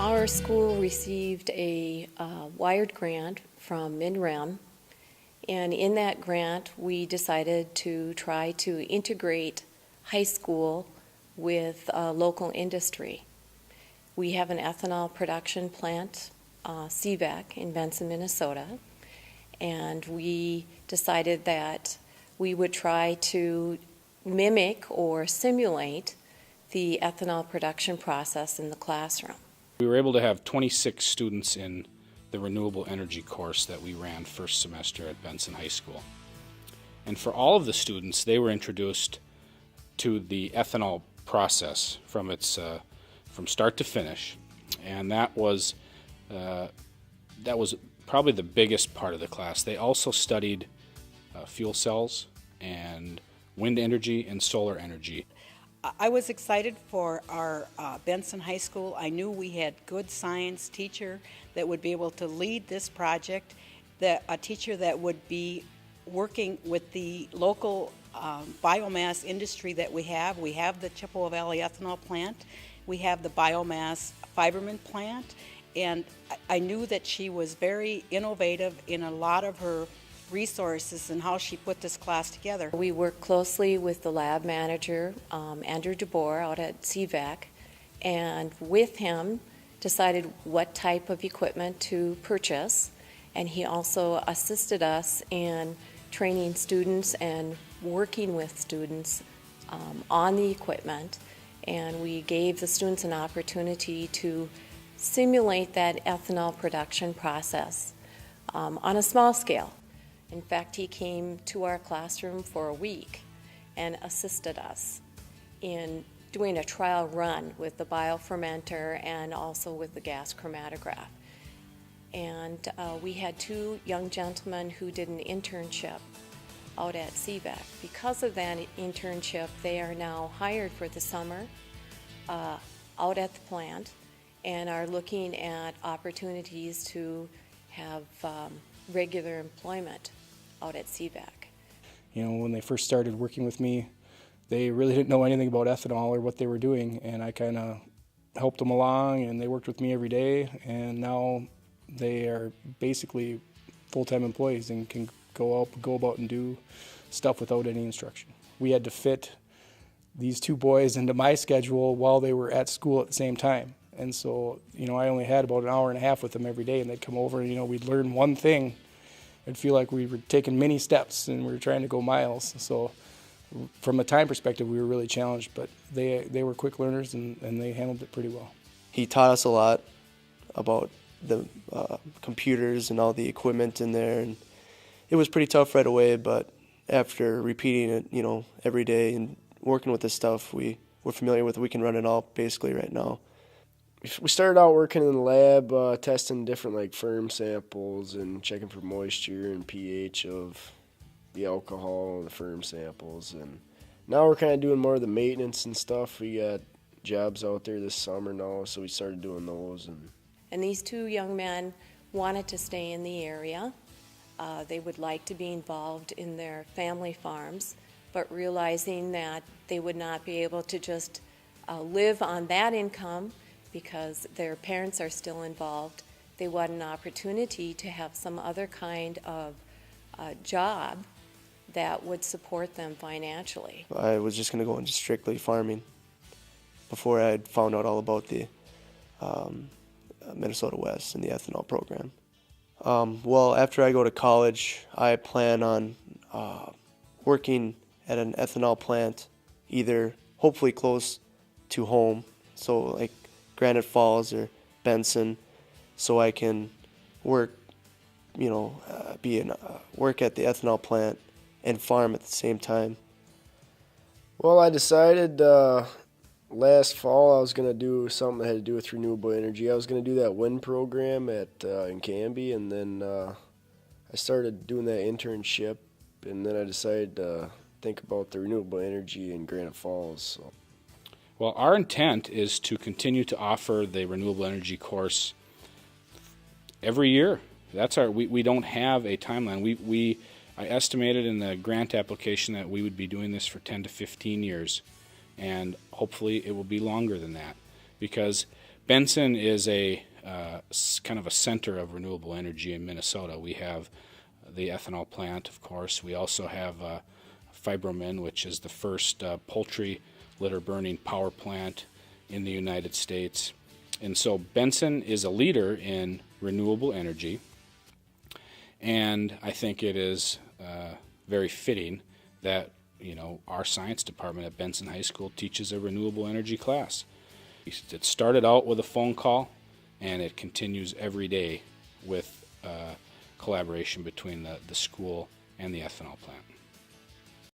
Our school received a wired grant from MinRem, and in that grant we decided to try to integrate high school with local industry. We have an ethanol production plant, CVAC, in Benson, Minnesota, and we decided that we would try to mimic or simulate the ethanol production process in the classroom. We were able to have 26 students in the renewable energy course that we ran first semester at Benson High School. And for all of the students, they were introduced to the ethanol process from start to finish, and that was probably the biggest part of the class. They also studied fuel cells and wind energy and solar energy. I was excited for our Benson High School. I knew we had good science teacher that would be able to lead this project, a teacher that would be working with the local biomass industry that we have. We have the Chippewa Valley ethanol plant, we have the biomass Fiberman plant, and I knew that she was very innovative in a lot of her resources and how she put this class together. We worked closely with the lab manager, Andrew DeBoer, out at CVAC, and with him decided what type of equipment to purchase, and he also assisted us in training students and working with students on the equipment, and we gave the students an opportunity to simulate that ethanol production process on a small scale. In fact, he came to our classroom for a week and assisted us in doing a trial run with the biofermenter and also with the gas chromatograph. And we had two young gentlemen who did an internship out at CVAC. Because of that internship, they are now hired for the summer out at the plant and are looking at opportunities to have regular employment out at CVAC. You know, when they first started working with me, they really didn't know anything about ethanol or what they were doing, and I kind of helped them along, and they worked with me every day, and now they are basically full-time employees and can go about and do stuff without any instruction. We had to fit these two boys into my schedule while they were at school at the same time. And so, you know, I only had about an hour and a half with them every day, and they'd come over and, you know, we'd learn one thing. It'd feel like we were taking many steps and we were trying to go miles. So from a time perspective, we were really challenged, but they were quick learners and they handled it pretty well. He taught us a lot about the computers and all the equipment in there, and it was pretty tough right away, but after repeating it, you know, every day and working with this stuff, we're familiar with it. We can run it all basically right now. We started out working in the lab, testing different like firm samples and checking for moisture and pH of the alcohol and the firm samples. And now we're kind of doing more of the maintenance and stuff. We got jobs out there this summer now, so we started doing those. And these two young men wanted to stay in the area. They would like to be involved in their family farms, but realizing that they would not be able to just live on that income because their parents are still involved, they want an opportunity to have some other kind of job that would support them financially. I was just going to go into strictly farming before I had found out all about the Minnesota West and the ethanol program. Well, after I go to college, I plan on working at an ethanol plant, either hopefully close to home, so like Granite Falls or Benson, so I can work, you know, work at the ethanol plant and farm at the same time. Well, I decided last fall I was going to do something that had to do with renewable energy. I was going to do that wind program in Canby, and then I started doing that internship, and then I decided to think about the renewable energy in Granite Falls. So. Well, our intent is to continue to offer the renewable energy course every year. That's we don't have a timeline. I estimated in the grant application that we would be doing this for 10 to 15 years, and hopefully it will be longer than that, because Benson is a kind of a center of renewable energy in Minnesota. We have the ethanol plant, of course. We also have Fibromin, which is the first poultry litter burning power plant in the United States. And so Benson is a leader in renewable energy, and I think it is very fitting that our science department at Benson High School teaches a renewable energy class. It started out with a phone call, and it continues every day with collaboration between the school and the ethanol plant.